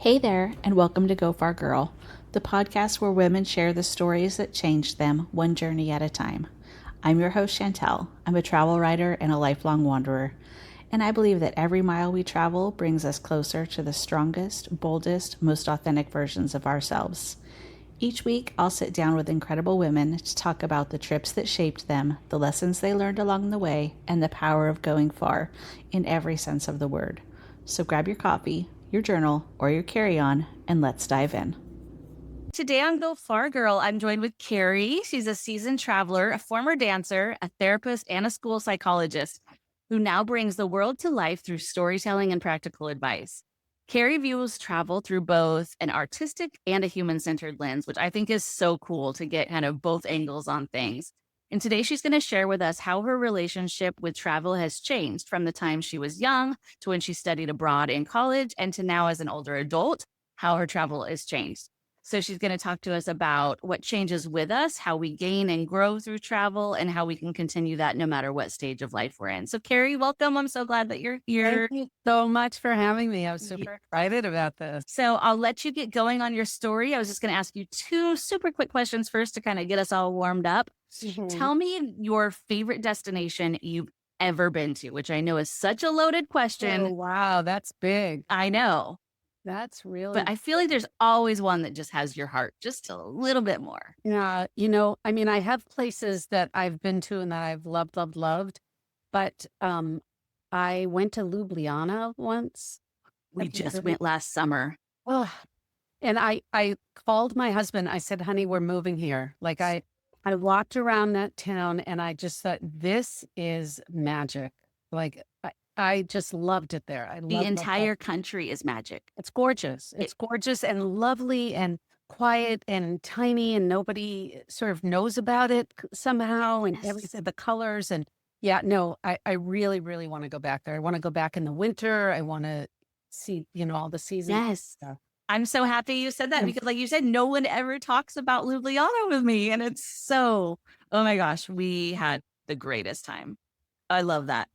Hey there, and welcome to Go Far Girl, the podcast where women share the stories that changed them one journey at a time. I'm your host, Chantel. I'm a travel writer and a lifelong wanderer, and I believe that every mile we travel brings us closer to the strongest, boldest, most authentic versions of ourselves. Each week, I'll sit down with incredible women to talk about the trips that shaped them, the lessons they learned along the way, and the power of going far in every sense of the word. So grab your coffee, your journal, or your carry-on, and let's dive in. Today on Go Far Girl, I'm joined with Carrie. She's a seasoned traveler, a former dancer, a therapist, and a school psychologist who now brings the world to life through storytelling and practical advice. Carrie views travel through both an artistic and a human-centered lens, which I think is so cool to get kind of both angles on things. And today she's going to share with us how her relationship with travel has changed from the time she was young to when she studied abroad in college and to now as an older adult, how her travel has changed. So she's going to talk to us about what changes with us, how we gain and grow through travel, and how we can continue that no matter what stage of life we're in. So Carrie, welcome. I'm so glad that you're here. Thank you so much for having me. I'm super excited about this. So I'll let you get going on your story. I was just going to ask you two super quick questions first to kind of get us all warmed up. Tell me your favorite destination you've ever been to, which I know is such a loaded question. Oh, wow, that's big. I know, That's really, but I feel like there's always one that just has your heart just a little bit more. yeah. I mean, I have places that I've been to and that I've loved, loved, loved. But I went to Ljubljana once. We Have you just heard of went it? last summer. Oh, and I called my husband. I said, "Honey, we're moving here." Like I walked around that town and I just thought, this is magic. Like I just loved it there. I The love, love, love. entire country is magic. It's gorgeous. It, It's gorgeous and lovely and quiet and tiny, and nobody sort of knows about it somehow, and yes. the colors. And yeah, no, I really, really want to go back there. I want to go back in the winter. I want to see, all the seasons. Yes. Yeah. I'm so happy you said that because, like you said, no one ever talks about Ljubljana with me. And it's so, oh my gosh, we had the greatest time. I love that.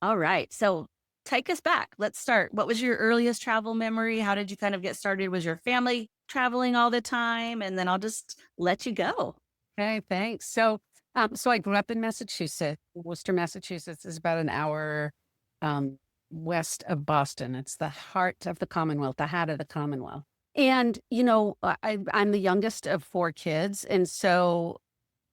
All right. So take us back. Let's start. What was your earliest travel memory? How did you kind of get started? Was your family traveling all the time? And then I'll just let you go. Okay, thanks. So I grew up in Massachusetts. Worcester, Massachusetts is about an hour um, west of Boston. It's the heart of the Commonwealth, the heart of the Commonwealth. And I'm the youngest of four kids, and so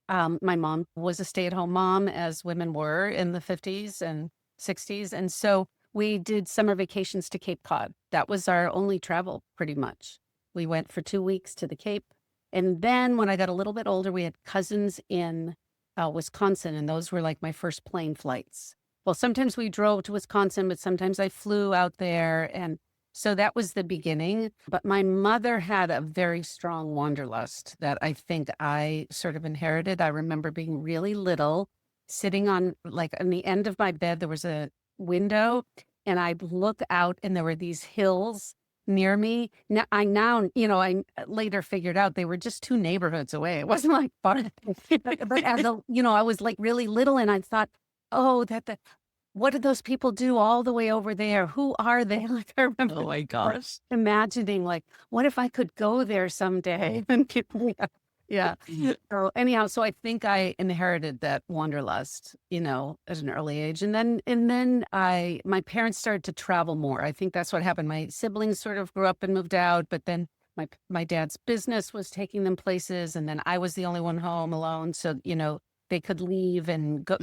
my mom was a stay-at-home mom, as women were in the 50s and 60s, and so we did summer vacations to Cape Cod. That was our only travel, pretty much. We went for 2 weeks to the Cape. And then when I got a little bit older, we had cousins in Wisconsin, and those were like my first plane flights. Well, sometimes we drove to Wisconsin, but sometimes I flew out there. And so that was the beginning. But my mother had a very strong wanderlust that I think I sort of inherited. I remember being really little, sitting on the end of my bed, there was a window, and I'd look out and there were these hills near me. I later figured out they were just two neighborhoods away. It wasn't like far. But I was like really little, and I thought, oh, what did those people do all the way over there? Who are they? Like, I remember Oh my gosh. imagining, like, what if I could go there someday? Yeah. So anyhow, so I think I inherited that wanderlust, at an early age. And then my parents started to travel more. I think that's what happened. My siblings sort of grew up and moved out, but then my dad's business was taking them places, and then I was the only one home alone. So, they could leave and go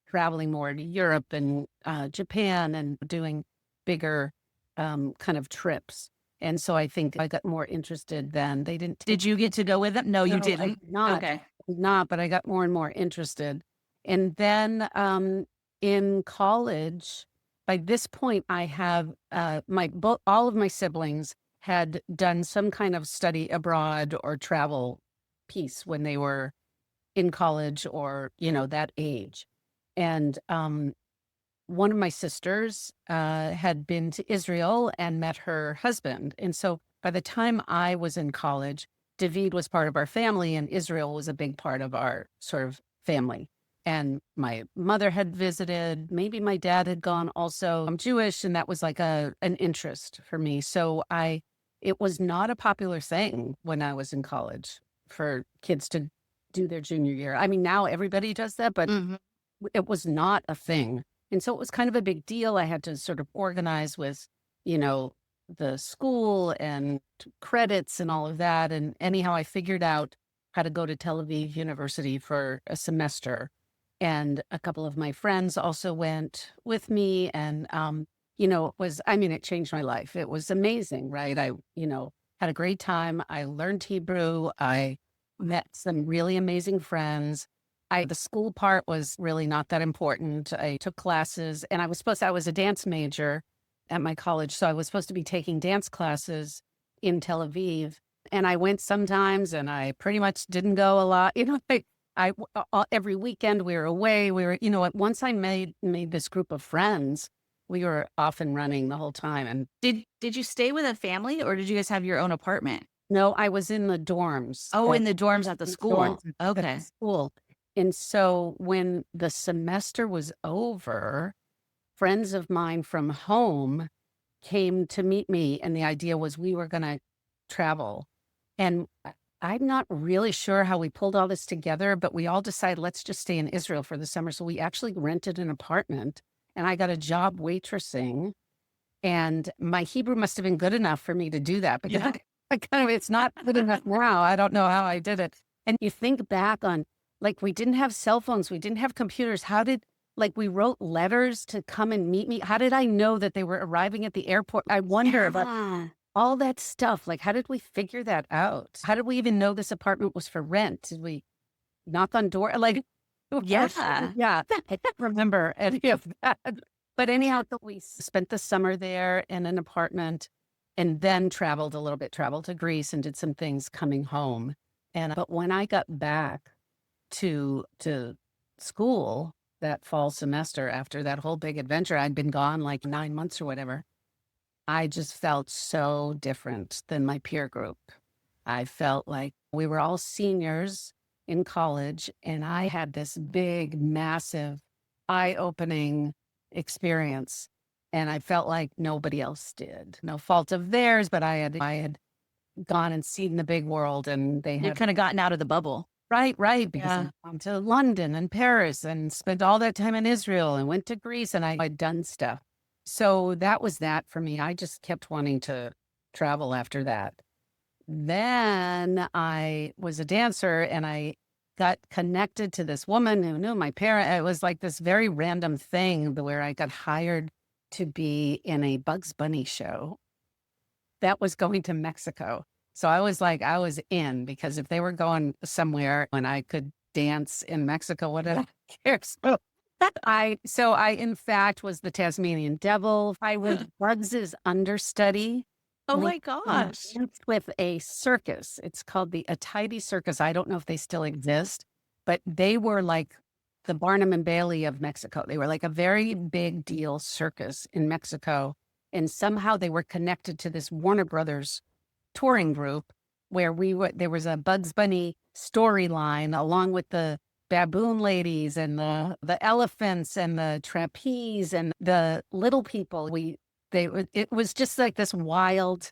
traveling more to Europe and Japan and doing bigger kind of trips. And so I think I got more interested then. They didn't Did you get to go with them? No, you No, I didn't. did not. Okay. Not, but I got more and more interested. And then in college, by this point, I have all of my siblings had done some kind of study abroad or travel piece when they were in college or, that age. And one of my sisters had been to Israel and met her husband. And so by the time I was in college, David was part of our family, and Israel was a big part of our sort of family. And my mother had visited, maybe my dad had gone also. I'm Jewish, and that was like an interest for me. So it was not a popular thing when I was in college for kids to do their junior year. I mean, now everybody does that, but Mhm. it was not a thing. And so it was kind of a big deal. I had to sort of organize with, you know, the school and credits and all of that. And anyhow, I figured out how to go to Tel Aviv University for a semester. And a couple of my friends also went with me. And, it was, I mean, it changed my life. It was amazing, right? I had a great time. I learned Hebrew. I met some really amazing friends. The school part was really not that important. I took classes and I was a dance major at my college. So I was supposed to be taking dance classes in Tel Aviv. And I went sometimes and I pretty much didn't go a lot. Every weekend we were away. Once I made this group of friends, we were off and running the whole time. And Did you stay with a family or did you guys have your own apartment? no, I was in the dorms. Oh, in the dorms at the In the school. dorms at Okay. the school. And so when the semester was over, friends of mine from home came to meet me, and the idea was we were gonna travel. And I'm not really sure how we pulled all this together, but we all decided, let's just stay in Israel for the summer. So we actually rented an apartment, and I got a job waitressing, and my Hebrew must have been good enough for me to do that because Yeah. I kind of it's not good enough now. I don't know how I did it. And you think back on, like, we didn't have cell phones, we didn't have computers. We wrote letters to come and meet me. How did I know that they were arriving at the airport? I wonder about Yeah. all that stuff. Like, how did we figure that out? How did we even know this apartment was for rent? Did we knock on door? Like, Yeah. yeah, I don't remember any of that. But anyhow, we spent the summer there in an apartment and then traveled a little bit, traveled to Greece and did some things coming home. But when I got back to school that fall semester after that whole big adventure, I'd been gone like 9 months or whatever. I just felt so different than my peer group. I felt like we were all seniors in college, and I had this big, massive, eye-opening experience, and I felt like nobody else did. No fault of theirs, but I had gone and seen the big world, and they You've had kind of gotten out of the bubble. right, because Yeah. I'd gone to London and Paris and spent all that time in Israel and went to Greece, and I'd done stuff. So that was that for me. I just kept wanting to travel after that. Then I was a dancer and I got connected to this woman who knew my parent. It was like this very random thing where I got hired to be in a Bugs Bunny show that was going to Mexico. So I was like, I was in because if they were going somewhere and I could dance in Mexico, what did I care? So I in fact was the Tasmanian devil. I was Bugs's understudy. Oh We my gosh. danced with a circus. It's called the Attidy Circus. I don't know if they still exist, but they were like the Barnum and Bailey of Mexico. They were like a very big deal circus in Mexico. And somehow they were connected to this Warner Brothers touring group where there was a Bugs Bunny storyline along with the baboon ladies and the elephants and the trapeze and the little people. It was just like this wild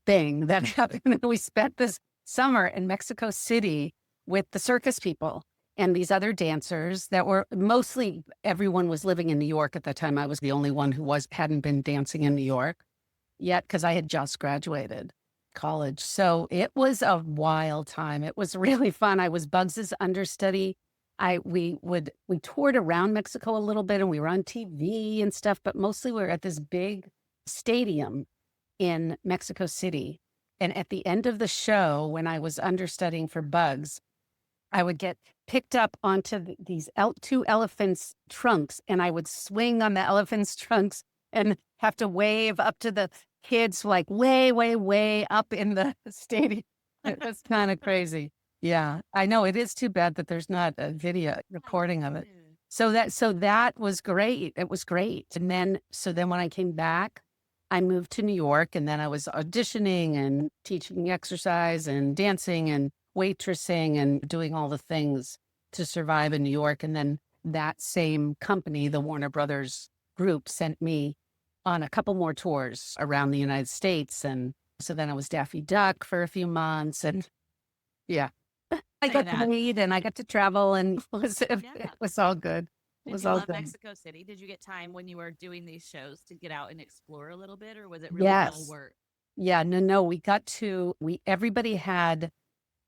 thing that happened. And we spent this summer in Mexico City with the circus people and these other dancers that were mostly everyone was living in New York at that time. I was the only one who hadn't been dancing in New York yet because I had just graduated college. So it was a wild time. It was really fun. I was Bugs's understudy. We toured around Mexico a little bit and we were on TV and stuff, but mostly we were at this big stadium in Mexico City. And at the end of the show, when I was understudying for Bugs, I would get picked up onto these two elephants' trunks, and I would swing on the elephants' trunks and have to wave up to the kids like way, way, way up in the stadium. It was kind of crazy. Yeah, I know. It is too bad that there's not a video recording of it. So that was great. It was great. And then when I came back, I moved to New York, and then I was auditioning and teaching exercise and dancing and waitressing and doing all the things to survive in New York. And then that same company, the Warner Brothers group, sent me on a couple more tours around the United States. And So then I was Daffy Duck for a few months, and yeah, I Say got that. paid and I got to travel, and it Yeah. was all good. It Did was you all love good. Mexico City? Did you get time when you were doing these shows to get out and explore a little bit, or was it really all Yes. work? Yeah, no, we everybody had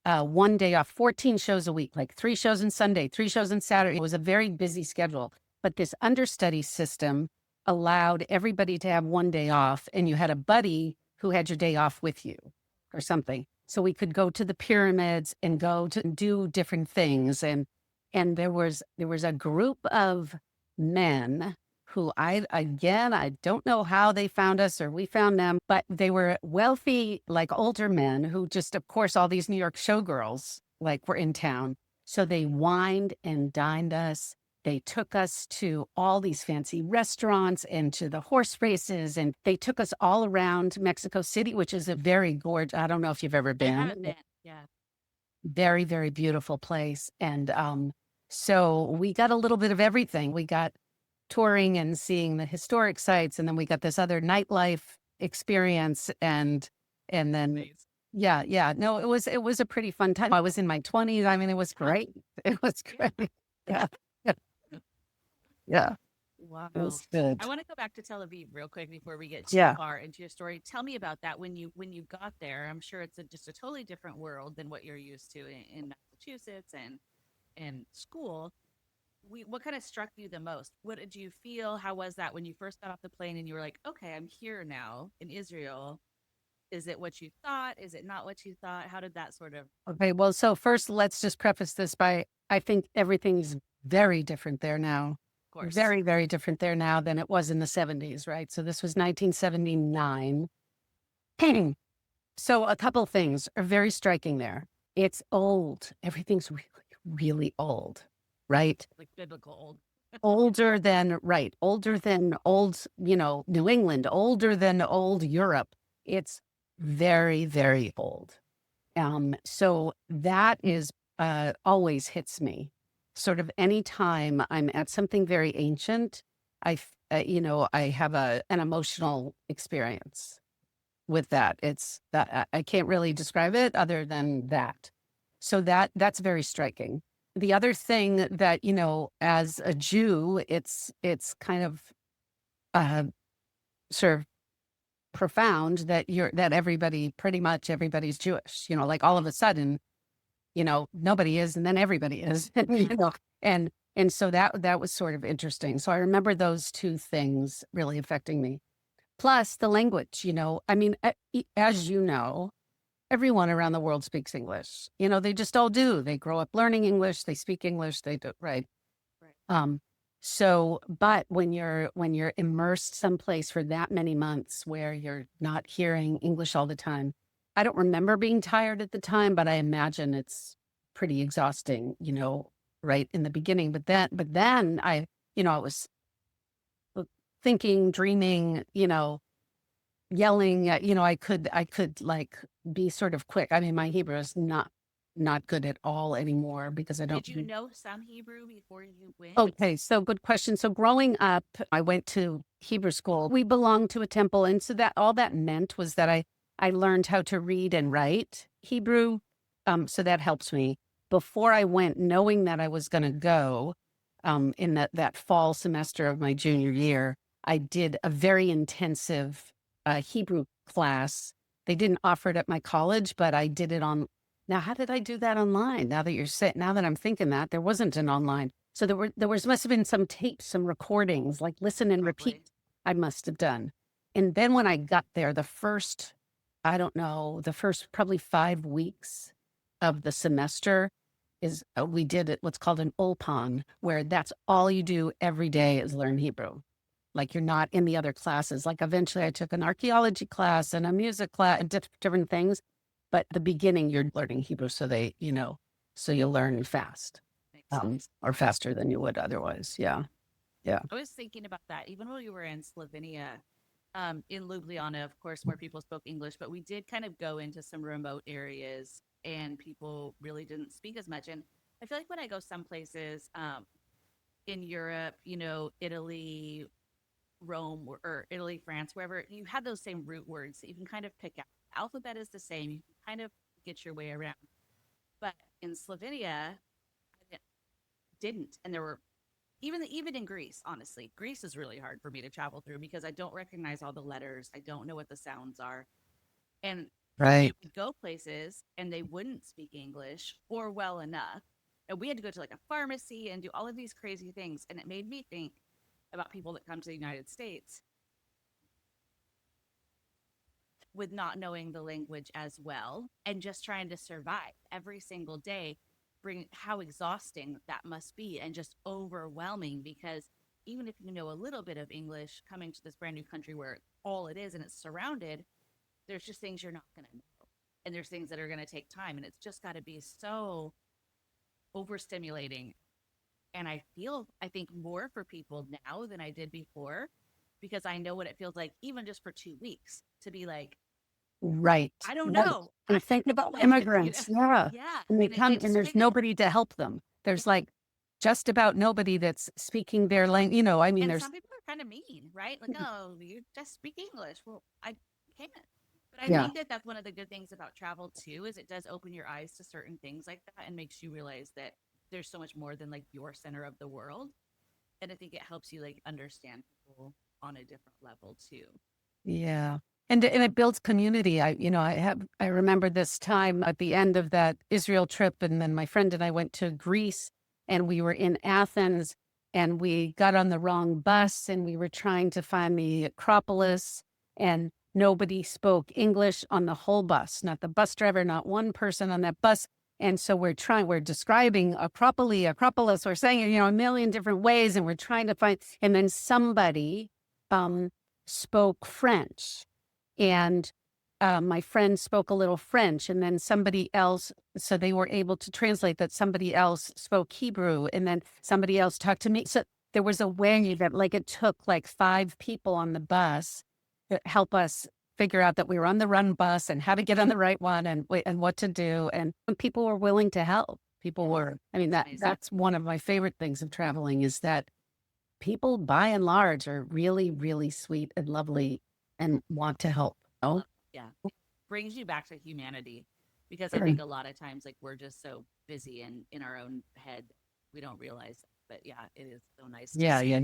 one day off, 14 shows a week, like 3 shows on Sunday, 3 shows on Saturday. It was a very busy schedule. But this understudy system allowed everybody to have one day off, and you had a buddy who had your day off with you or something. So we could go to the pyramids and go to do different things. And there was a group of men who I don't know how they found us or we found them, but they were wealthy, like older men who just, of course, all these New York showgirls like were in town. So they wined and dined us. They took us to all these fancy restaurants and to the horse races, and they took us all around Mexico City, which is a very gorgeous. I don't know if you've ever I haven't been. been. Yeah. Very, very beautiful place. And so we got a little bit of everything. We got touring and seeing the historic sites, and then we got this other nightlife experience, and then Amazing. yeah. No, it was a pretty fun time. I was in my 20s. I mean, it was great. It was Yeah. great. Yeah. Yeah. Yeah. It Wow. was good. I want to go back to Tel Aviv real quick before we get too Yeah. far into your story. Tell me about that when you got there. I'm sure it's just a totally different world than what you're used to in Massachusetts and school. What kind of struck you the most? What did you feel? How was that when you first got off the plane and you were like, okay, I'm here now in Israel? Is it what you thought? Is it not what you thought? How did that sort of Okay. Well, so first, let's just preface this by I think everything's very different there now. course? Very, very different there now than it was in the 70s, right? So this was 1979. So a couple things are very striking there. It's old. Everything's really, really old, right? Like biblical old. Older than old, New England, older than old Europe. It's very, very old. So that is always hits me. Sort of anytime I'm at something very ancient, I have an emotional experience with that. It's that I can't really describe it other than that. So that's very striking. The other thing that, as a Jew, it's kind of uh, sort of profound that pretty much everybody's Jewish. Like all of a sudden, nobody is, and then everybody is, and so that was sort of interesting. So I remember those two things really affecting me. Plus the language, I mean, as you know, everyone around the world speaks English. They just all do. They grow up learning English, they speak English, they do, right? Right. Um, so, but when you're immersed someplace for that many months where you're not hearing English all the time, I don't remember being tired at the time, but I imagine it's pretty exhausting, right in the beginning. But then I was thinking, dreaming, yelling. I could like be sort of quick. I mean, my Hebrew is not good at all anymore because I don't. Did you know some Hebrew before you went? Okay, so good question. So growing up, I went to Hebrew school. We belonged to a temple, and so that all that meant was that I learned how to read and write Hebrew. So that helps me. Before I went, knowing that I was going to go, in that fall semester of my junior year, I did a very intensive Hebrew class. They didn't offer it at my college, but I did it on. Now, how did I do that online? Now that I'm thinking that there wasn't an online. So there was must have been some tapes, some recordings, like listen and Probably. repeat. I must have done. And then when I got there, I don't know, the first probably 5 weeks of the semester is we did what's called an ulpan, where that's all you do every day is learn Hebrew. Like you're not in the other classes. Like eventually I took an archaeology class and a music class and different things. But the beginning, you're learning Hebrew, so you learn fast, Makes sense. or faster than you would otherwise. Yeah, yeah. I was thinking about that even when we were in Slovenia, in Ljubljana, of course, where people spoke English, but we did kind of go into some remote areas and people really didn't speak as much. And I feel like when I go some places in Europe, Italy, Rome, or Italy, France, wherever, you have those same root words that you can kind of pick out. alphabet is the same. You can kind of get your way around. But in Slovenia, I didn't. And there were even in Greece, honestly, Greece is really hard for me to travel through because I don't recognize all the letters. I don't know what the sounds are. And Right. we'd go places and they wouldn't speak English or well enough. And we had to go to like a pharmacy and do all of these crazy things. And it made me think about people that come to the United States with not knowing the language as well and just trying to survive every single day, bring how exhausting that must be and just overwhelming because even if you know a little bit of English coming to this brand new country where all it is and it's surrounded, there's just things you're not going to know. And there's things that are going to take time. And it's just got to be so overstimulating. And I think more for people now than I did before because I know what it feels like, even just for 2 weeks, to be like, Right. I don't Right. know. And think about You know? immigrants. Yeah. Yeah. And they And come they and just there's figure, nobody to help them. yeah. There's like just about nobody that's speaking their language. You know, I mean, And there's, some people are kind of mean, right? Like, oh, you just speak English. Well, I can't. But I yeah. think that that's one of the good things about travel too, is it does open your eyes to certain things like that and makes you realize that there's so much more than like your center of the world. And I think it helps you like understand people on a different level too. Yeah. And it builds community. I remember this time at the end of that Israel trip, and then my friend and I went to Greece, and we were in Athens, and we got on the wrong bus, and we were trying to find the Acropolis, and nobody spoke English on the whole bus, not the bus driver, not one person on that bus. And so we're describing Acropolis, we're saying it, a million different ways, and we're trying to find, and then somebody, spoke French, and my friend spoke a little French, and then somebody else, so they were able to translate that. Somebody else spoke Hebrew, and then somebody else talked to me. So there was a way that like it took like 5 people on the bus to help us figure out that we were on the run bus and how to get on the right one and what to do. And people were willing to help. People were. I mean, that's one of my favorite things of traveling is that people by and large are really, really sweet and lovely and want to help. Oh, Yeah. It brings you back to humanity because I think a lot of times like we're just so busy and in our own head, we don't realize that. But yeah, it is so nice to yeah, see.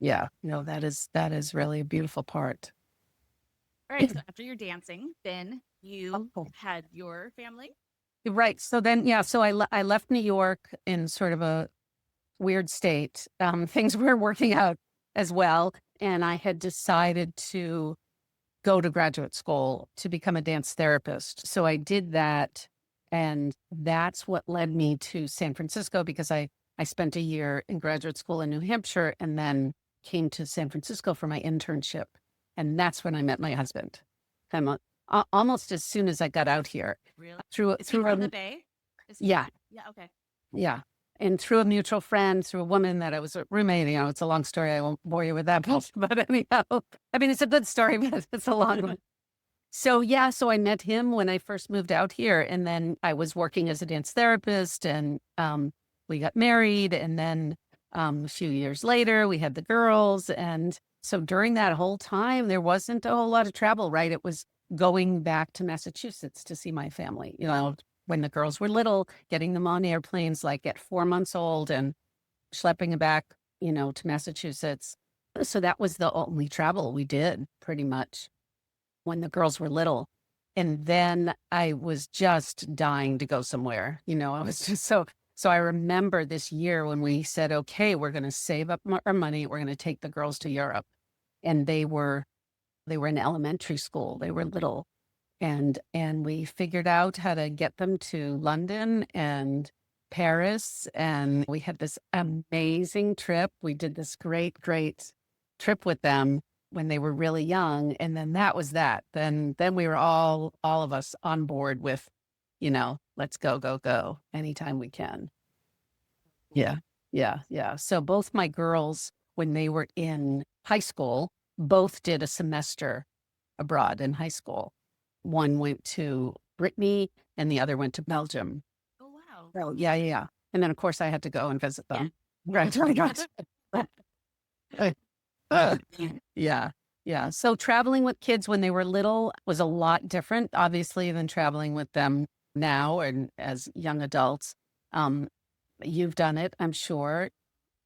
yeah. No, that is really a beautiful part. All right. So after your dancing, then you Oh. had your family. Right. So then, yeah, so I left New York in sort of a weird state. Things were working out as well. And I had decided to go to graduate school to become a dance therapist. So I did that. And that's what led me to San Francisco because I spent a year in graduate school in New Hampshire and then came to San Francisco for my internship. And that's when I met my husband. Almost as soon as I got out here. Really? Through Is he from the Bay? yeah. Yeah. Okay. Yeah. And through a mutual friend, through a woman that I was a roommate, it's a long story. I won't bore you with that. But anyhow, I mean, it's a good story, but it's a long one. So, yeah, so I met him when I first moved out here. And then I was working as a dance therapist and we got married. And then a few years later, we had the girls. And so during that whole time, there wasn't a whole lot of travel, right? It was going back to Massachusetts to see my family, when the girls were little, getting them on airplanes like at 4 months old and schlepping them back, to Massachusetts. So that was the only travel we did pretty much when the girls were little. And then I was just dying to go somewhere. I was just so I remember this year when we said, okay, we're going to save up our money. We're going to take the girls to Europe. And they were in elementary school. They were little. And we figured out how to get them to London and Paris. And we had this amazing trip. We did this great, great trip with them when they were really young. And then that was that. Then we were all of us on board with, let's go anytime we can. Yeah. Yeah. Yeah. So both my girls, when they were in high school, both did a semester abroad in high school. One went to Brittany and the other went to Belgium. Oh, wow. Oh, yeah. And then, of course, I had to go and visit them. Yeah. Right. Yeah. Yeah. So traveling with kids when they were little was a lot different, obviously, than traveling with them now and as young adults. Um, you've done it, I'm sure.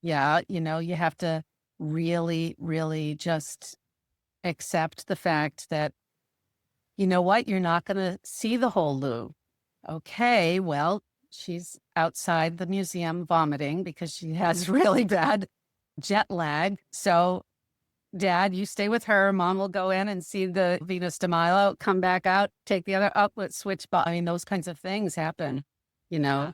Yeah. You have to really, really just accept the fact that, you know what, you're not going to see the whole Lou. Okay. Well, she's outside the museum vomiting because she has really bad jet lag. So Dad, you stay with her. Mom will go in and see the Venus de Milo, come back out, take the other up, let's switch. But I mean, those kinds of things happen, you know?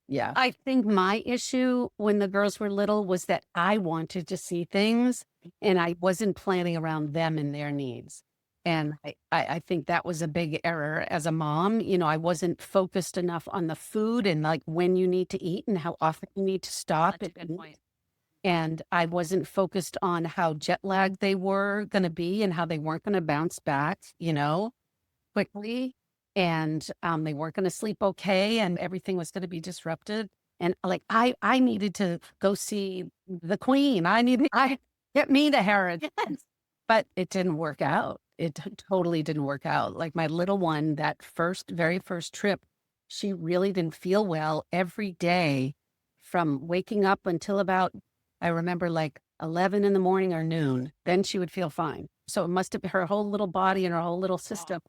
Yeah. I think my issue when the girls were little was that I wanted to see things and I wasn't planning around them and their needs. And I think that was a big error as a mom. I wasn't focused enough on the food and like when you need to eat and how often you need to stop. That's a good point. And I wasn't focused on how jet lagged they were going to be and how they weren't going to bounce back, quickly. And they weren't going to sleep okay and everything was going to be disrupted. And like, I needed to go see the queen. I get me to Harrods. Yes. But it didn't work out. It totally didn't work out. Like my little one, that very first trip, she really didn't feel well every day from waking up until about I remember like 11 in the morning or noon, then she would feel fine. So it must have been her whole little body and her whole little system.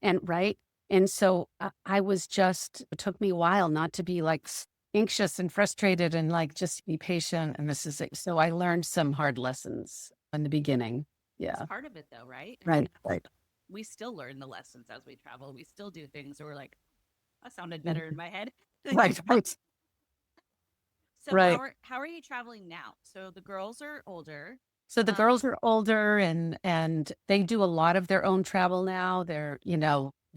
And right. And so I was it took me a while not to be like anxious and frustrated and like just be patient. And this is it. So I learned some hard lessons in the beginning. Yeah. It's part of it though, right? Right. Right. We still learn the lessons as we travel. We still do things where we're like, that sounded better in my head. Right. Right. So right. How are you traveling now? So the girls are older. So the girls are older and they do a lot of their own travel now. They're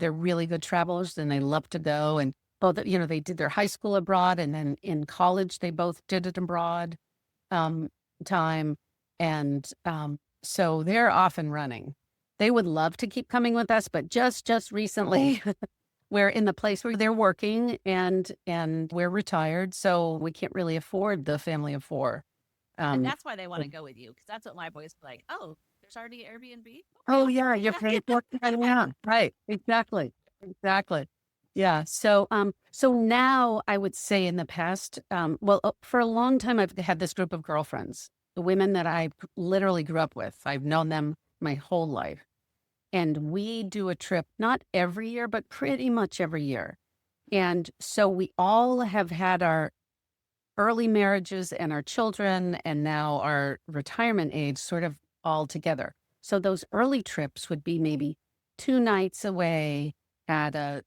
really good travelers and they love to go. And both, they did their high school abroad and then in college, they both did it abroad time. And so they're off and running. They would love to keep coming with us, but just recently we're in the place where they're working and we're retired. So we can't really afford the family of four. And that's why they want to go with you, because that's what my boys like. Oh, there's already Airbnb. Oh yeah, you're paying for it. Yeah, right. Exactly. Yeah. So now I would say in the past, for a long time I've had this group of girlfriends, the women that I literally grew up with. I've known them my whole life, and we do a trip not every year, but pretty much every year. And so we all have had our early marriages and our children and now our retirement age sort of all together. So those early trips would be maybe 2 nights away at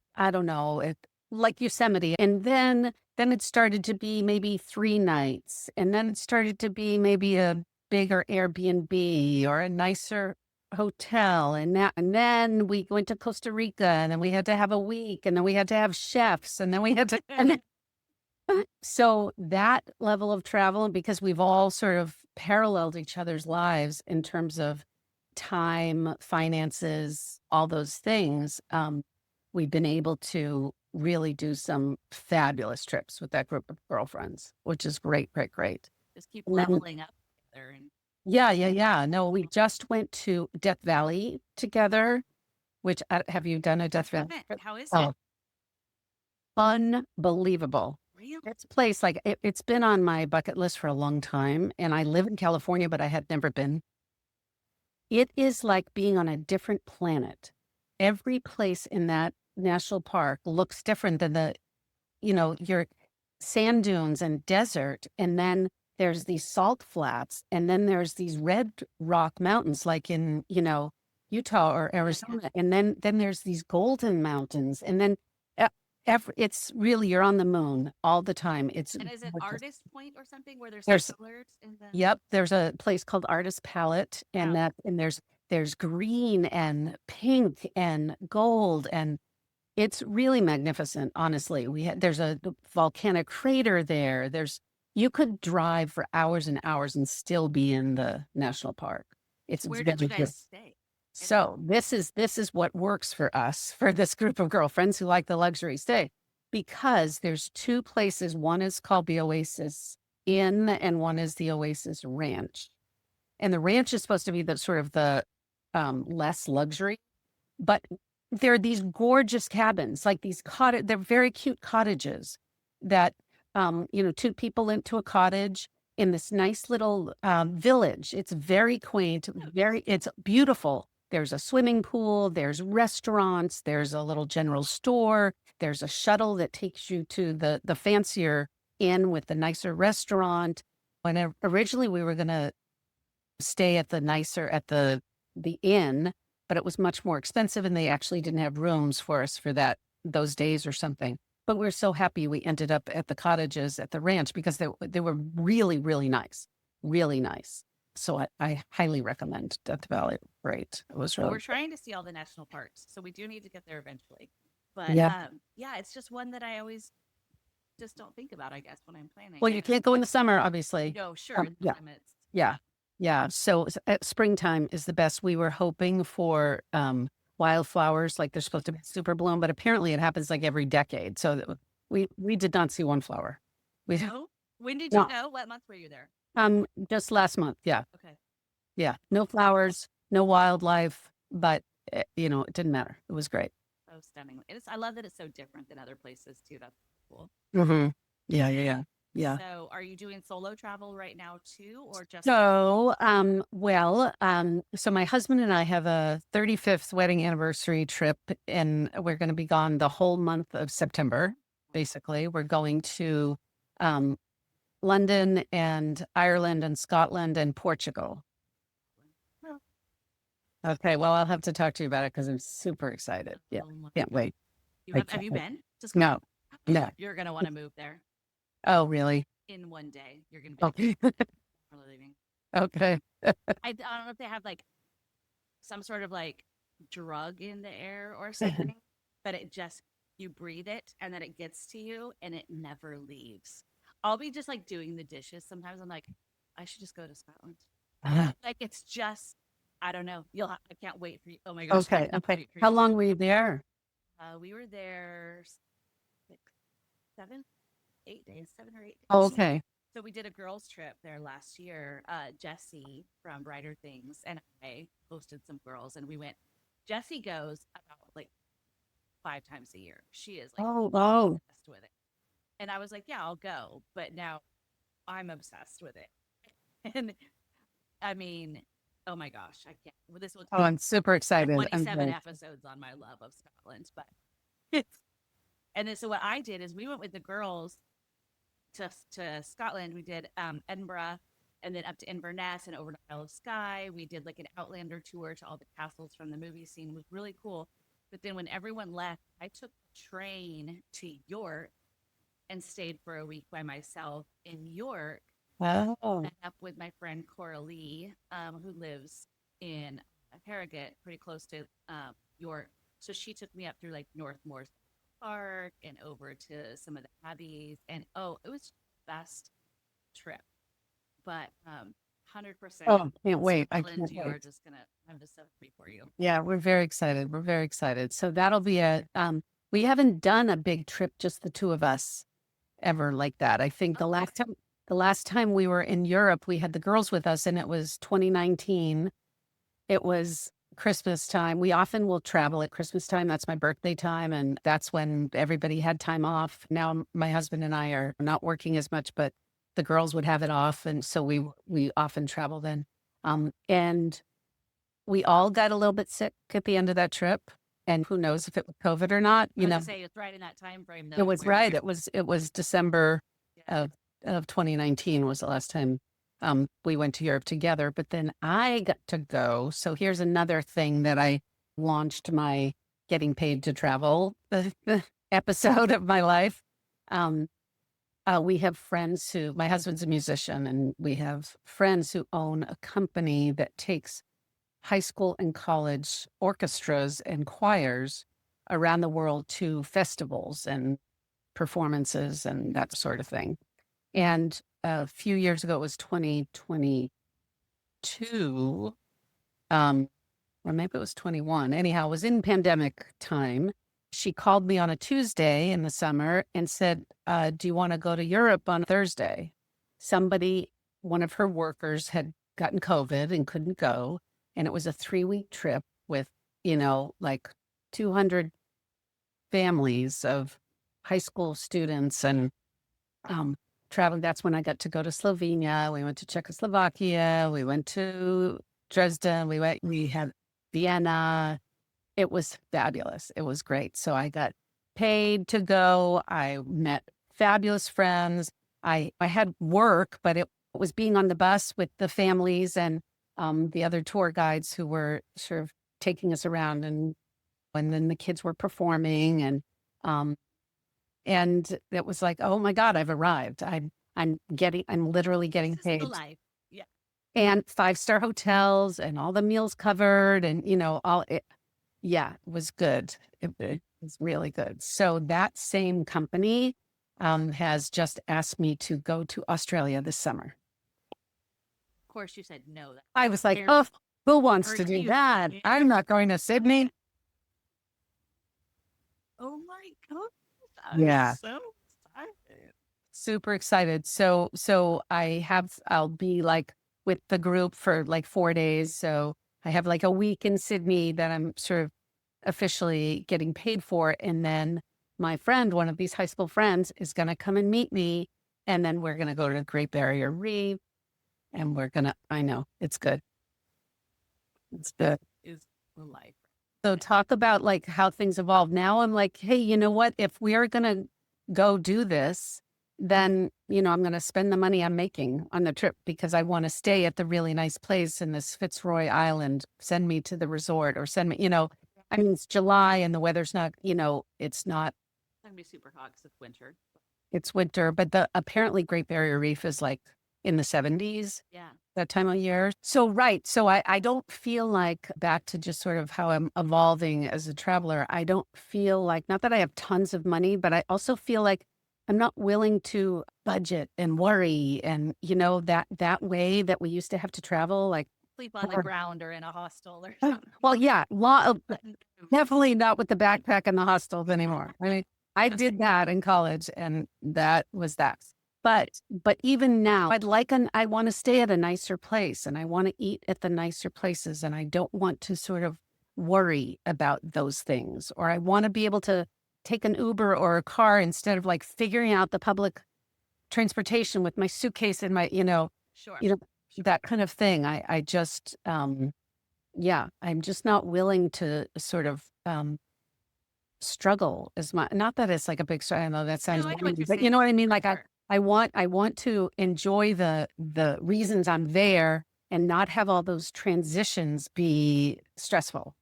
like Yosemite. And then it started to be maybe 3 nights. And then it started to be maybe a bigger Airbnb or a nicer hotel. And then we went to Costa Rica and then we had to have a week and then we had to have chefs and then we had to... So that level of travel, because we've all sort of paralleled each other's lives in terms of time, finances, all those things, we've been able to really do some fabulous trips with that group of girlfriends, which is great. Just keep leveling up together. And yeah. No, we just went to Death Valley together, which have you done a Death Valley? How is it? Unbelievable. It's a place like it's been on my bucket list for a long time, and I live in California, but I had never been. It is like being on a different planet. Every place in that national park looks different than your sand dunes and desert, and then there's these salt flats, and then there's these red rock mountains, like in Utah or Arizona, and then there's these golden mountains, and then. It's really, you're on the moon all the time. And is it Artist Point or something where there's colors in the... Yep. There's a place called Artist Palette and there's green and pink and gold and it's really magnificent. Honestly, there's a volcanic crater there. You could drive for hours and hours and still be in the national park. Where did you guys stay? So this is what works for us, for this group of girlfriends who like the luxury stay, because there's 2 places. One is called the Oasis Inn and one is the Oasis Ranch. And the ranch is supposed to be the sort of the less luxury, but there are these gorgeous cabins, like these they're very cute cottages that, two people into a cottage in this nice little village. It's very quaint, it's beautiful. There's a swimming pool, there's restaurants, there's a little general store, there's a shuttle that takes you to the fancier inn with the nicer restaurant. When originally we were going to stay at the inn, but it was much more expensive and they actually didn't have rooms for us for those days or something. But we're so happy we ended up at the cottages at the ranch because they were really, really nice, really nice. So I highly recommend Death Valley. Great. It was So really we're trying to see all the national parks, so we do need to get there eventually. But Yeah. yeah, it's just one that I always just don't think about, I guess, when I'm planning. Well, you can't go in the summer, obviously. No, sure. In the Yeah. climate, it's- Yeah. Yeah. So springtime is the best. We were hoping for wildflowers, like they're supposed to be super bloom, but apparently it happens like every decade. So we did not see one flower. We No? When did you No. go? What month were you there? Just last month. Yeah. Okay. Yeah. No flowers, no wildlife, but it didn't matter. It was great. So stunning. I love that it's so different than other places too. That's cool. Mm-hmm. Yeah. So are you doing solo travel right now too, or just So, so my husband and I have a 35th wedding anniversary trip, and we're going to be gone the whole month of September. Basically, we're going to um, London and Ireland and Scotland and Portugal. Well, Okay, well, I'll have to talk to you about it because I'm super excited. Yeah, oh my can't wait. have you been? Just No, no. You're gonna want to move there Oh, really? in one day. You're gonna be like, Okay. "We're leaving." Okay. I don't know if they have like some sort of like drug in the air or something, but it just you breathe it and then it gets to you and it never leaves. I'll be just like doing the dishes. Sometimes I'm like, I should just go to Scotland. Like it's just, I don't know. I can't wait for you. Oh my gosh. I Okay. cannot Okay. wait for How you. long were you there? We were there 6, 7, 8 days, 7 or 8 days. Oh, okay. So we did a girls trip there last year. Jesse from Brighter Things and I hosted some girls and we went. Jesse goes about like 5 times a year. She is like Oh. obsessed with it. And I was like, yeah, I'll go. But now I'm obsessed with it. And I mean, oh my gosh, I can't. Well, this will Oh, I'm super excited. 27 episodes on my love of Scotland. But and then so what I did is we went with the girls to Scotland. We did Edinburgh and then up to Inverness and over to Isle of Skye. We did like an Outlander tour to all the castles from the movie scene. It was really cool. But then when everyone left, I took a train to York and stayed for a week by myself in York. Oh. Met up with my friend Cora Lee, who lives in Harrogate, pretty close to York. So she took me up through like Northmoor Park and over to some of the abbeys, and it was the best trip. But 100%. Oh, can't wait. I Scotland, can't you are wait. just gonna have the stuff for you. Yeah, we're very excited. We're very excited. So that'll be we haven't done a big trip, just the two of us, ever like that. I think the last time we were in Europe, we had the girls with us and it was 2019. It was Christmas time. We often will travel at Christmas time. That's my birthday time. And that's when everybody had time off. Now my husband and I are not working as much, but the girls would have it off. And so we often travel then. And we all got a little bit sick at the end of that trip. And who knows if it was COVID or not, I was gonna say it's right in that time frame. It was right. It was December Yeah. of 2019 was the last time we went to Europe together. But then I got to go. So here's another thing that I launched my getting paid to travel the episode of my life. We have friends my husband's a musician, and we have friends who own a company that takes high school and college orchestras and choirs around the world to festivals and performances and that sort of thing. And a few years ago, it was 2022, or maybe it was 21. Anyhow, it was in pandemic time. She called me on a Tuesday in the summer and said, do you want to go to Europe on Thursday? One of her workers had gotten COVID and couldn't go. And it was a 3-week trip with, like 200 families of high school students and traveling. That's when I got to go to Slovenia. We went to Czechoslovakia. We went to Dresden. We had Vienna. It was fabulous. It was great. So I got paid to go. I met fabulous friends. I had work, but it was being on the bus with the families and the other tour guides who were sort of taking us around, and then the kids were performing, um and it was like, oh my God, I've arrived. I'm literally getting This is the paid. life. Yeah. And 5-star hotels and all the meals covered and all it. Yeah, it was good. It was really good. So that same company has just asked me to go to Australia this summer. Of course, you said no. I was like, Fair oh, who wants for to do you. that? Yeah. I'm not going to Sydney. Oh my God. Yeah. I'm so excited. Super excited. So I'll be like with the group for like 4 days. So I have like a week in Sydney that I'm sort of officially getting paid for. And then my friend, one of these high school friends, is going to come and meet me. And then we're going to go to the Great Barrier Reef. And I know, it's good. It's good. Is the life. So talk about like how things evolve. Now I'm like, hey, you know what? If we are going to go do this, then, I'm going to spend the money I'm making on the trip because I want to stay at the really nice place in this Fitzroy Island. Send me to the resort or send me, I mean, it's July and the weather's not, it's not, It's going to be super hot because it's winter. it's winter, but apparently Great Barrier Reef is like in the 70s. Yeah. That time of year. So, right. So I don't feel like, back to just sort of how I'm evolving as a traveler, I don't feel like, not that I have tons of money, but I also feel like I'm not willing to budget and worry and, that way that we used to have to travel, like Sleep on the ground or in a hostel or something. well, yeah, definitely not with the backpack and the hostels anymore. I mean, I did that in college and that was that. But even now, I want to stay at a nicer place and I want to eat at the nicer places and I don't want to sort of worry about those things, or I want to be able to take an Uber or a car instead of like figuring out the public transportation with my suitcase and my, Sure. that kind of thing. I just, yeah, I'm just not willing to sort of struggle as much. Not that it's like a big struggle. I know that sounds, No, I know what you're but you saying. know what I mean? Like Sure. I want to enjoy the reasons I'm there and not have all those transitions be stressful.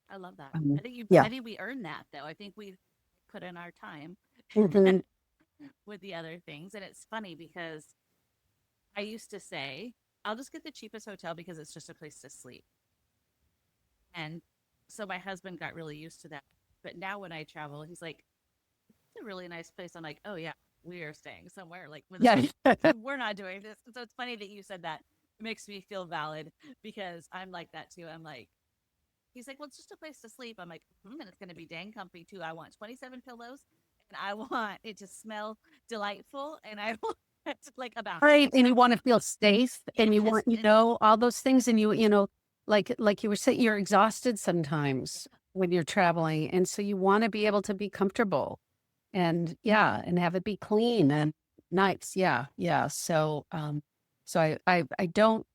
I love that. Mhm. I think Yeah. I think we earned that though. I think we put in our time Mhm. with the other things. And it's funny because I used to say, I'll just get the cheapest hotel because it's just a place to sleep. And so my husband got really used to that. But now when I travel, he's like, it's a really nice place. I'm like, oh yeah, we are staying somewhere like with Yeah. we're not doing this. So it's funny that you said that. It makes me feel valid because I'm like that too. I'm like, he's like, well, it's just a place to sleep. I'm like, and it's going to be dang comfy too. I want 27 pillows and I want it to smell delightful and I want it to, like about Right. And you want to feel safe and you yes, want, and all those things. And like you were saying, you're exhausted sometimes when you're traveling. And so you want to be able to be comfortable and and have it be clean and nice. Yeah. Yeah. So I don't,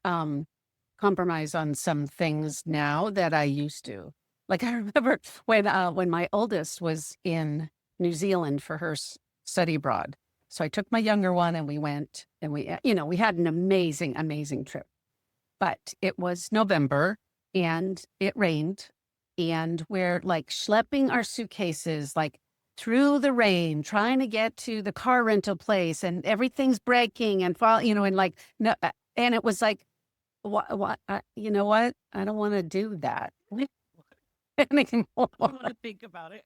compromise on some things now that I used to. Like I remember when my oldest was in New Zealand for her study abroad. So I took my younger one and we went and we had an amazing, amazing trip. But it was November and it rained and we're like schlepping our suitcases like through the rain, trying to get to the car rental place and everything's breaking and fall, and like, no, and it was like, what, you know what? I don't want to do that anymore. I want to think about it.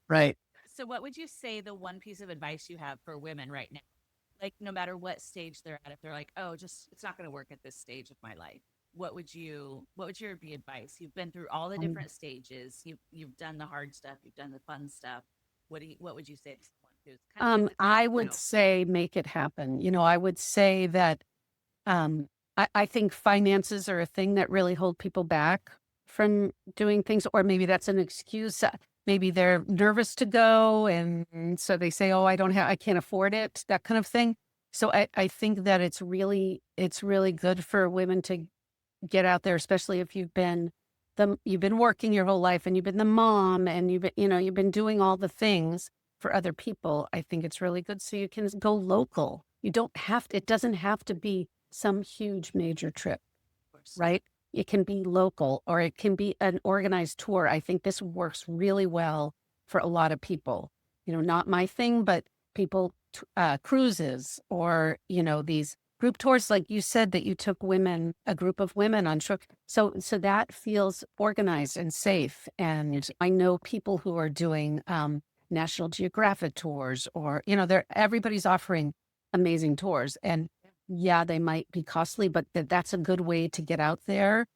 Right. So, what would you say the one piece of advice you have for women right now? Like, no matter what stage they're at, if they're like, oh, just it's not going to work at this stage of my life. What would your be advice? You've been through all the Um, different stages. You've done the hard stuff. You've done the fun stuff. What would you say to someone who's kind of I would say make it happen. I would say that, I think finances are a thing that really hold people back from doing things, or maybe that's an excuse. Maybe they're nervous to go, and so they say, "Oh, I can't afford it," that kind of thing. So I think that it's really good for women to get out there, especially if you've been working your whole life and you've been the mom and you've been doing all the things for other people. I think it's really good so you can go local. You don't have to, it doesn't have to be some huge major trip, right? It can be local or it can be an organized tour. I think this works really well for a lot of people. Not my thing, but people, cruises or, these group tours, like you said, that you took a group of women on shore. So that feels organized and safe. And I know people who are doing National Geographic tours, or everybody's offering amazing tours. And yeah, they might be costly, but that's a good way to get out there,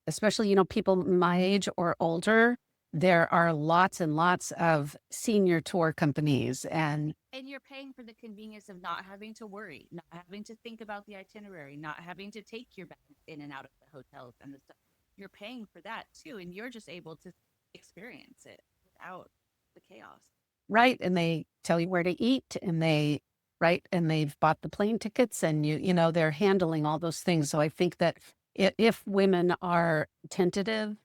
especially people my age or older. There are lots and lots of senior tour companies, and you're paying for the convenience of not having to worry, not having to think about the itinerary, not having to take your bags in and out of the hotels and the stuff. You're paying for that too, and you're just able to experience it without the chaos. right, and they tell you where to eat, and they've bought the plane tickets, and they're handling all those things. So I think that if women are tentative,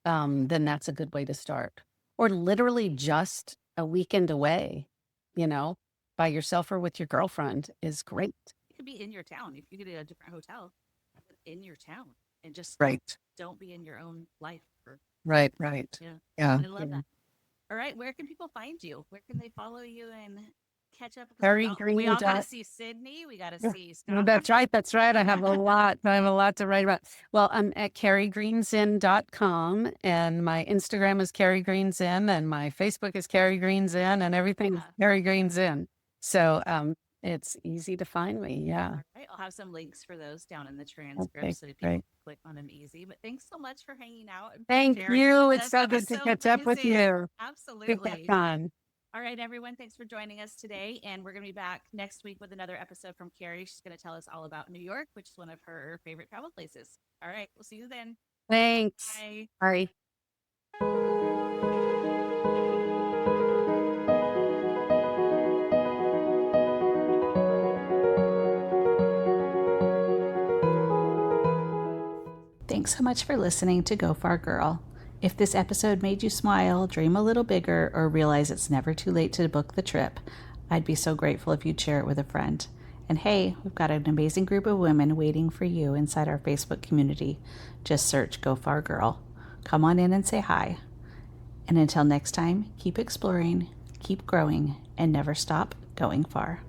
then that's a good way to start. Or literally just a weekend away, by yourself or with your girlfriend is great. It could be in your town. If you get a different hotel in your town and just Right. don't be in your own life. Right. Yeah. Yeah. I love that. All right. Where can people find you? Where can they follow you and catch up? Carrie We all got to Green. see Sydney. We got to Yeah. see No, Scott. that's right. That's right. I have a lot. I have a lot to write about. Well, I'm at carriegreenzin.com, and my Instagram is Carrie Greenzin, and my Facebook is Carrie Greenzin, and everything is Carrie Greenzin. So it's easy to find me. Yeah. All right. I'll have some links for those down in the transcript Okay, so people great. click on them easy. But thanks so much for hanging out. Thank you. It's so good to catch up with you. Absolutely. Fun. All right, everyone. Thanks for joining us today. And we're going to be back next week with another episode from Carrie. She's going to tell us all about New York, which is one of her favorite travel places. All right. We'll see you then. Thanks. Bye. Bye. Thanks so much for listening to Go Far Girl. If this episode made you smile, dream a little bigger, or realize it's never too late to book the trip, I'd be so grateful if you'd share it with a friend. And hey, we've got an amazing group of women waiting for you inside our Facebook community. Just search Go Far Girl. Come on in and say hi. And until next time, keep exploring, keep growing, and never stop going far.